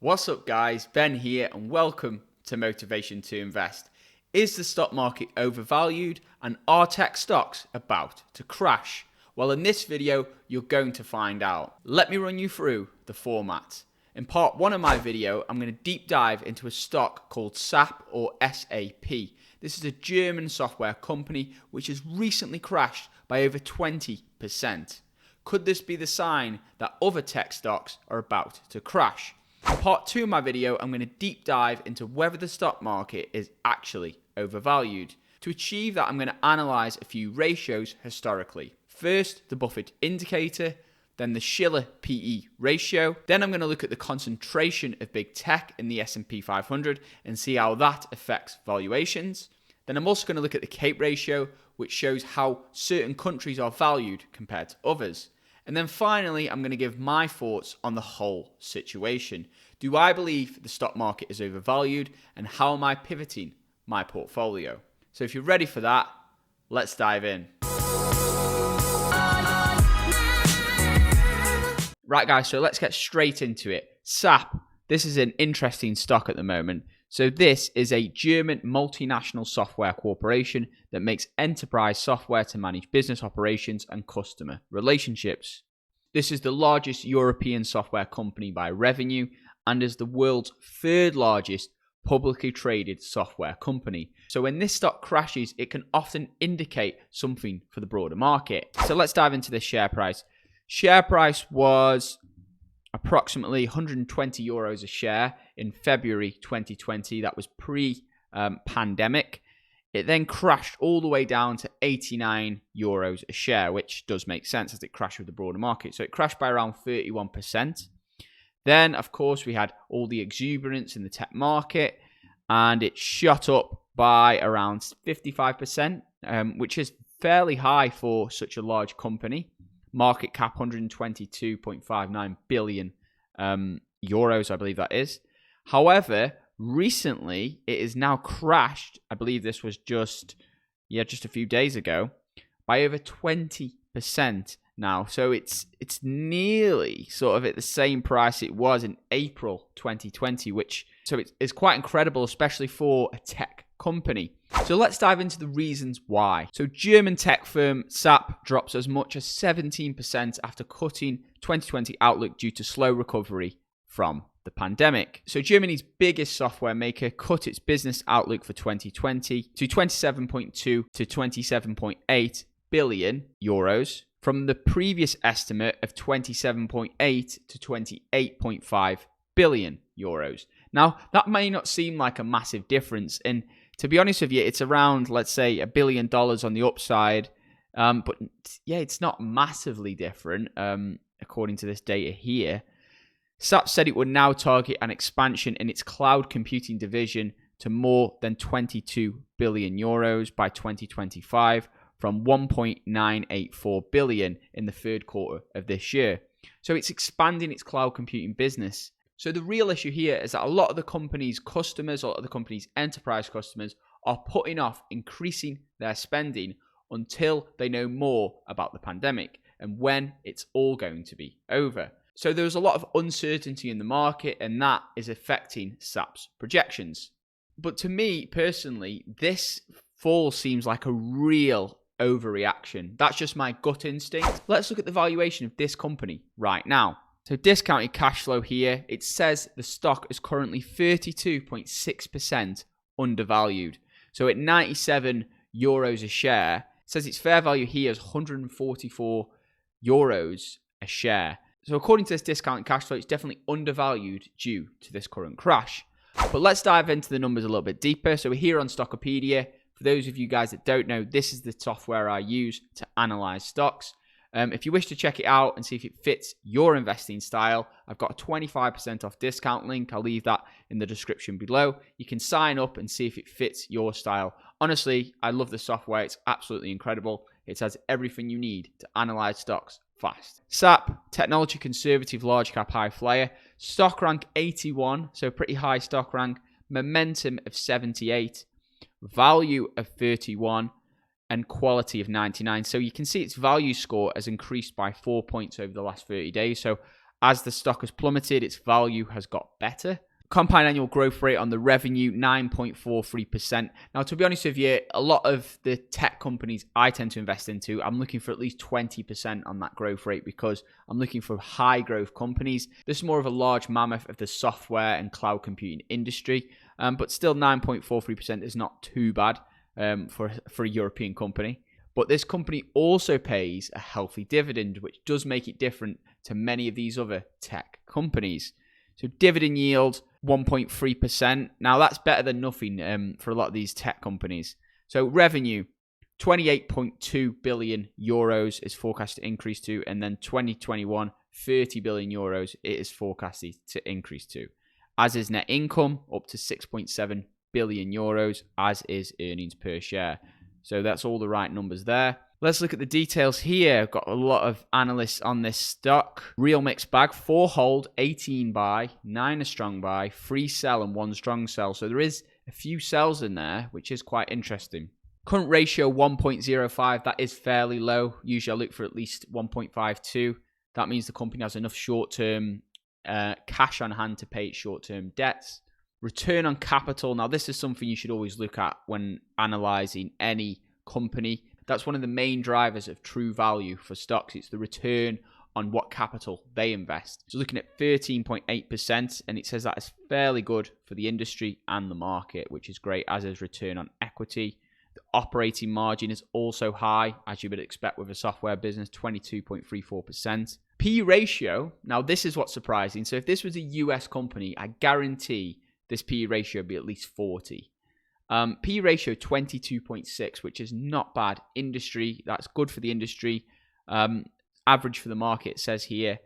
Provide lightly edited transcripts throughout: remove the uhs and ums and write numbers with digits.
What's up guys, Ben here and welcome to Motivation to Invest. Is the stock market overvalued and are tech stocks about to crash? Well, in this video, you're going to find out. Let me run you through the format. In part 1 of my video, I'm going to deep dive into a stock called SAP or SAP. This is a German software company which has recently crashed by over 20%. Could this be the sign that other tech stocks are about to crash? In part 2 of my video, I'm going to deep dive into whether the stock market is actually overvalued. To achieve that, I'm going to analyze a few ratios historically. First, the Buffett indicator, then the Shiller PE ratio. Then I'm going to look at the concentration of big tech in the S&P 500 and see how that affects valuations. Then I'm also going to look at the CAPE ratio, which shows how certain countries are valued compared to others. And then finally, I'm going to give my thoughts on the whole situation. Do I believe the stock market is overvalued, and how am I pivoting my portfolio? So if you're ready for that, let's dive in. Right guys, so let's get straight into it. SAP, this is an interesting stock at the moment. So this is a German multinational software corporation that makes enterprise software to manage business operations and customer relationships. This is the largest European software company by revenue and is the world's third largest publicly traded software company. So when this stock crashes, it can often indicate something for the broader market. So let's dive into this share price. Share price was approximately 120 euros a share in February 2020. That was pre-pandemic. It then crashed all the way down to 89 euros a share, which does make sense as it crashed with the broader market. So it crashed by around 31%. Then, of course, we had all the exuberance in the tech market, and it shot up by around 55%, which is fairly high for such a large company. Market cap 122.59 billion euros, I believe that is. However, recently it is now crashed. I believe this was just a few days ago, by over 20% now. So it's nearly sort of at the same price it was in April 2020, which it's quite incredible, especially for a tech company. So let's dive into the reasons why. So German tech firm SAP drops as much as 17% after cutting 2020 outlook due to slow recovery from the pandemic. So Germany's biggest software maker cut its business outlook for 2020 to 27.2 to 27.8 billion euros from the previous estimate of 27.8 to 28.5 billion euros. Now, that may not seem like a massive difference, and to be honest with you, it's around, let's say, $1 billion on the upside. But yeah, it's not massively different, according to this data here. SAP said it would now target an expansion in its cloud computing division to more than 22 billion euros by 2025 from 1.984 billion in the third quarter of this year. So it's expanding its cloud computing business. So the real issue here is that a lot of the company's customers, a lot of the company's enterprise customers are putting off increasing their spending until they know more about the pandemic and when it's all going to be over. So there's a lot of uncertainty in the market, and that is affecting SAP's projections. But to me personally, this fall seems like a real overreaction. That's just my gut instinct. Let's look at the valuation of this company right now. So discounted cash flow here, it says the stock is currently 32.6% undervalued. So at 97 euros a share, it says its fair value here is 144 euros a share. So according to this discounted cash flow, it's definitely undervalued due to this current crash. But let's dive into the numbers a little bit deeper. So we're here on Stockopedia. For those of you guys that don't know, this is the software I use to analyze stocks. If you wish to check it out and see if it fits your investing style, I've got a 25% off discount link. I'll leave that in the description below. You can sign up and see if it fits your style. Honestly, I love the software. It's absolutely incredible. It has everything you need to analyze stocks fast. SAP, technology conservative large cap high flyer. Stock rank 81, so pretty high stock rank. Momentum of 78. Value of 31. And quality of 99. So you can see its value score has increased by 4 points over the last 30 days. So as the stock has plummeted, its value has got better. Compound annual growth rate on the revenue, 9.43%. Now, to be honest with you, a lot of the tech companies I tend to invest into, I'm looking for at least 20% on that growth rate because I'm looking for high growth companies. This is more of a large mammoth of the software and cloud computing industry, but still 9.43% is not too bad for a European company. But this company also pays a healthy dividend, which does make it different to many of these other tech companies. So dividend yield, 1.3%. Now that's better than nothing for a lot of these tech companies. So revenue, 28.2 billion euros is forecast to increase to, and then 2021, 30 billion euros it is forecasted to increase to. As is net income, up to 6.7 billion euros, as is earnings per share. So that's all the right numbers there. Let's look at the details here. I've got a lot of analysts on this stock. Real mixed bag, 4 hold, 18 buy, 9 a strong buy, 3 sell and 1 strong sell. So there is a few sells in there, which is quite interesting. Current ratio 1.05, that is fairly low. Usually I look for at least 1.52. That means the company has enough short-term cash on hand to pay its short-term debts. Return on capital. Now this is something you should always look at when analyzing any company. That's one of the main drivers of true value for stocks. It's the return on what capital they invest. So looking at 13.8%, and it says that is fairly good for the industry and the market, which is great, as is return on equity. The operating margin is also high, as you would expect with a software business, 22.34%. P ratio, now this is what's surprising. So if this was a US company, I guarantee this P ratio would be at least 40. P ratio 22.6, which is not bad. Industry, that's good for the industry. Average for the market, says here.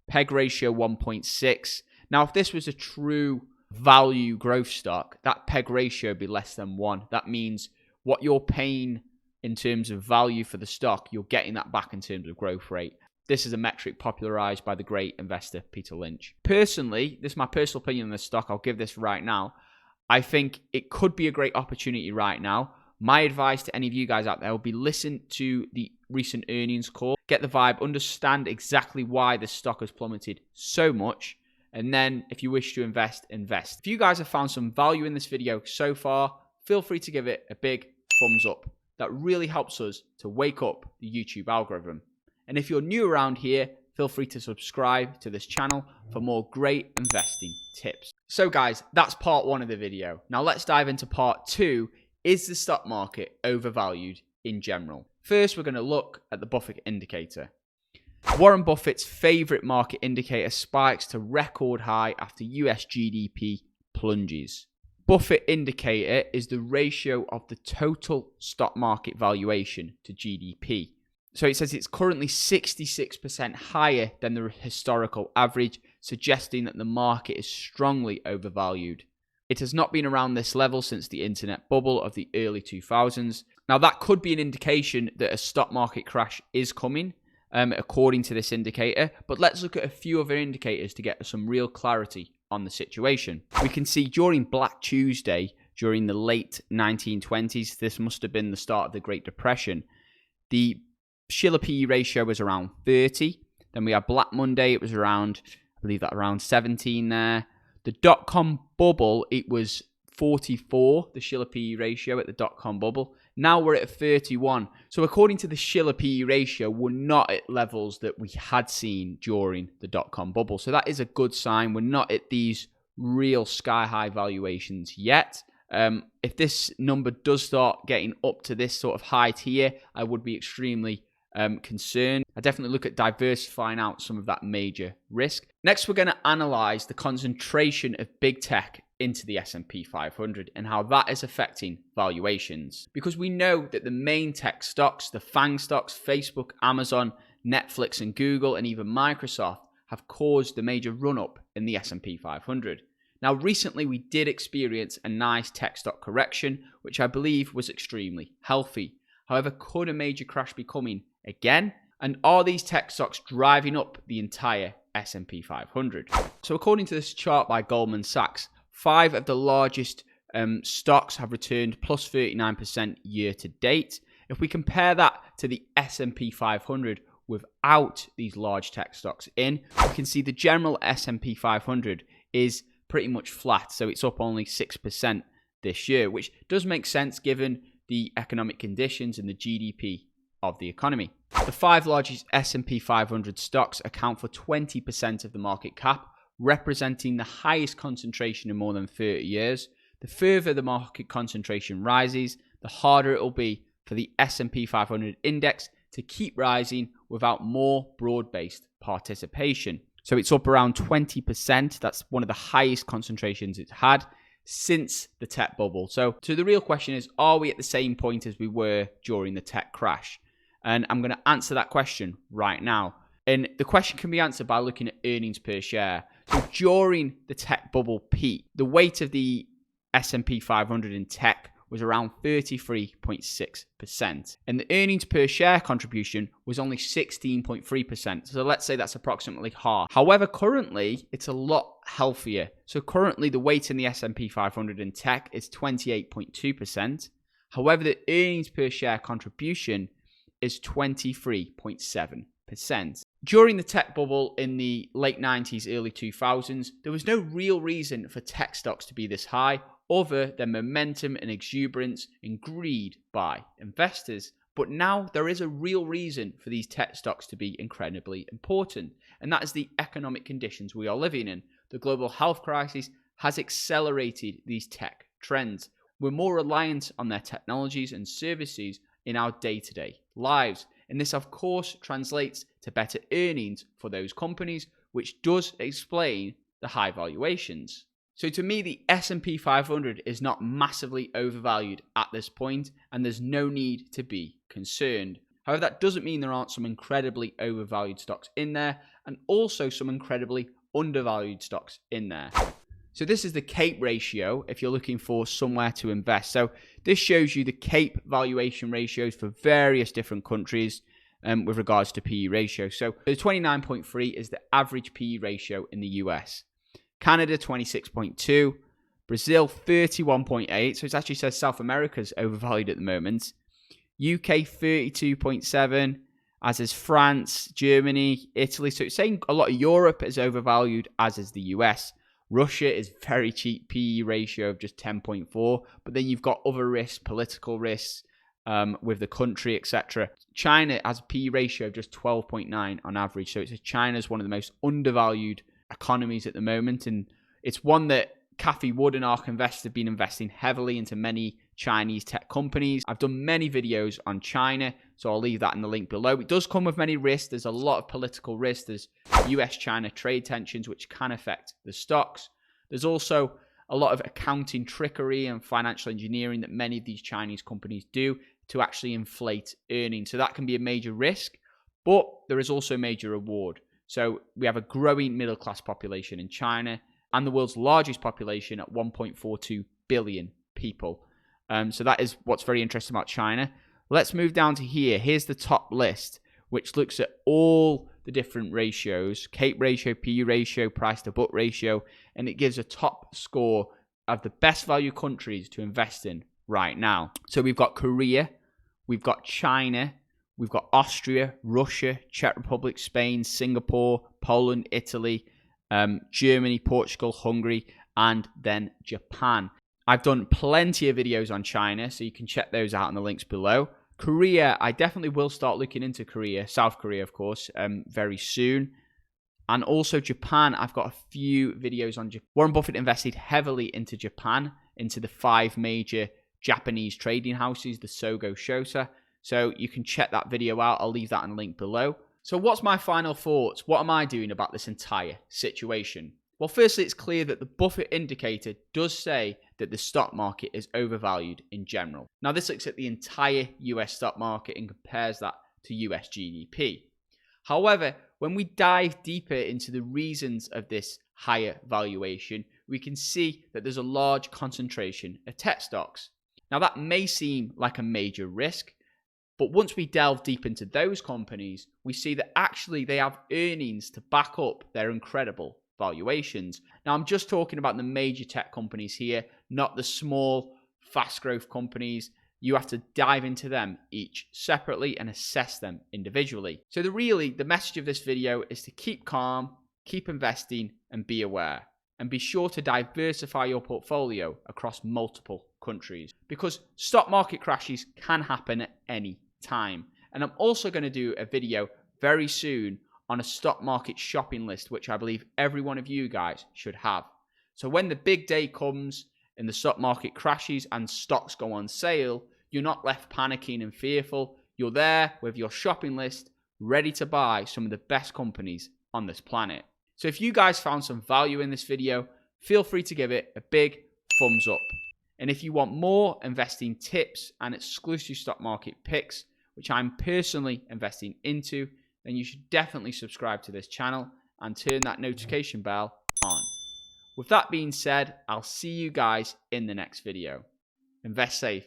PEG ratio 1.6. Now, if this was a true value growth stock, that PEG ratio would be less than 1. That means what you're paying in terms of value for the stock, you're getting that back in terms of growth rate. This is a metric popularized by the great investor, Peter Lynch. Personally, this is my personal opinion on this stock. I'll give this right now. I think it could be a great opportunity right now. My advice to any of you guys out there will be listen to the recent earnings call, get the vibe, understand exactly why the stock has plummeted so much, and then if you wish to invest, invest. If you guys have found some value in this video so far, feel free to give it a big thumbs up. That really helps us to wake up the YouTube algorithm. And if you're new around here, feel free to subscribe to this channel for more great investing tips. So guys, that's part 1 of the video. Now let's dive into part 2. Is the stock market overvalued in general? First, we're going to look at the Buffett indicator. Warren Buffett's favorite market indicator spikes to record high after US GDP plunges. Buffett indicator is the ratio of the total stock market valuation to GDP. So it says it's currently 66% higher than the historical average, suggesting that the market is strongly overvalued. It has not been around this level since the internet bubble of the early 2000s. Now that could be an indication that a stock market crash is coming, according to this indicator, but let's look at a few other indicators to get some real clarity on the situation. We can see during Black Tuesday, during the late 1920s, this must have been the start of the Great Depression, the Shiller PE ratio was around 30. Then we had Black Monday, it was around, I believe that around 17 there. The dot-com bubble, it was 44, the Shiller PE ratio at the dot-com bubble. Now we're at 31. So according to the Shiller PE ratio, we're not at levels that we had seen during the dot-com bubble. So that is a good sign. We're not at these real sky-high valuations yet. If this number does start getting up to this sort of height here, I would be extremely concern. I definitely look at diversifying out some of that major risk. Next, we're going to analyze the concentration of big tech into the S&P 500 and how that is affecting valuations. Because we know that the main tech stocks, the FANG stocks, Facebook, Amazon, Netflix and Google and even Microsoft have caused the major run-up in the S&P 500. Now, recently we did experience a nice tech stock correction, which I believe was extremely healthy. However, could a major crash be coming again? And are these tech stocks driving up the entire S&P 500? So according to this chart by Goldman Sachs, 5 of the largest stocks have returned plus 39% year to date. If we compare that to the S&P 500, without these large tech stocks in, you can see the general S&P 500 is pretty much flat. So it's up only 6% this year, which does make sense given the economic conditions and the GDP of the economy. The 5 largest S&P 500 stocks account for 20% of the market cap, representing the highest concentration in more than 30 years. The further the market concentration rises, the harder it will be for the S&P 500 index to keep rising without more broad-based participation. So it's up around 20%. That's one of the highest concentrations it's had since the tech bubble. So the real question is, are we at the same point as we were during the tech crash? And I'm going to answer that question right now. And the question can be answered by looking at earnings per share. So during the tech bubble peak, the weight of the S&P 500 in tech was around 33.6%. And the earnings per share contribution was only 16.3%. So let's say that's approximately half. However, currently, it's a lot healthier. So currently, the weight in the S&P 500 in tech is 28.2%. However, the earnings per share contribution is 23.7%. During the tech bubble in the late 90s, early 2000s, there was no real reason for tech stocks to be this high other than momentum and exuberance and greed by investors. But now there is a real reason for these tech stocks to be incredibly important, and that is the economic conditions we are living in. The global health crisis has accelerated these tech trends. We're more reliant on their technologies and services in our day-to-day lives. And this, of course, translates to better earnings for those companies, which does explain the high valuations. So to me, the S&P 500 is not massively overvalued at this point, and there's no need to be concerned. However, that doesn't mean there aren't some incredibly overvalued stocks in there, and also some incredibly undervalued stocks in there. So this is the CAPE ratio if you're looking for somewhere to invest. So this shows you the CAPE valuation ratios for various different countries with regards to PE ratio. So the 29.3 is the average PE ratio in the US. Canada 26.2, Brazil 31.8. So it actually says South America's overvalued at the moment. UK 32.7, as is France, Germany, Italy. So it's saying a lot of Europe is overvalued, as is the US. Russia is very cheap, PE ratio of just 10.4. But then you've got other risks, political risks with the country, etc. China has a PE ratio of just 12.9 on average. So China's one of the most undervalued economies at the moment. And it's one that Kathy Wood and ARK Invest have been investing heavily into many Chinese tech companies. I've done many videos on China, so I'll leave that in the link below. It does come with many risks. There's a lot of political risks. There's US-China trade tensions, which can affect the stocks. There's also a lot of accounting trickery and financial engineering that many of these Chinese companies do to actually inflate earnings. So that can be a major risk, but there is also a major reward. So we have a growing middle-class population in China and the world's largest population at 1.42 billion people. So that is what's very interesting about China. Let's move down to here. Here's the top list, which looks at all the different ratios, CAPE ratio, PE ratio, price to book ratio, and it gives a top score of the best value countries to invest in right now. So we've got Korea, we've got China, we've got Austria, Russia, Czech Republic, Spain, Singapore, Poland, Italy, Germany, Portugal, Hungary, and then Japan. I've done plenty of videos on China, so you can check those out in the links below. Korea, I definitely will start looking into Korea, South Korea, of course, very soon. And also Japan, I've got a few videos on Japan. Warren Buffett invested heavily into Japan, into the 5 major Japanese trading houses, the Sogo Shosa. So you can check that video out. I'll leave that in the link below. So what's my final thoughts? What am I doing about this entire situation? Well, firstly, it's clear that the Buffett indicator does say that the stock market is overvalued in general. Now, this looks at the entire US stock market and compares that to US GDP. However, when we dive deeper into the reasons of this higher valuation, we can see that there's a large concentration of tech stocks. Now, that may seem like a major risk, but once we delve deep into those companies, we see that actually they have earnings to back up their incredible valuations. Now, I'm just talking about the major tech companies here, not the small, fast growth companies You have to dive into them each separately and assess them individually. So the message of this video is to keep calm, keep investing, and be aware. And be sure to diversify your portfolio across multiple countries, because stock market crashes can happen at any time. And I'm also going to do a video very soon on a stock market shopping list, which I believe every one of you guys should have. So when the big day comes and the stock market crashes and stocks go on sale, you're not left panicking and fearful. You're there with your shopping list, ready to buy some of the best companies on this planet. So if you guys found some value in this video, feel free to give it a big thumbs up. And if you want more investing tips and exclusive stock market picks, which I'm personally investing into, then you should definitely subscribe to this channel and turn that notification bell on. With that being said, I'll see you guys in the next video. Invest safe.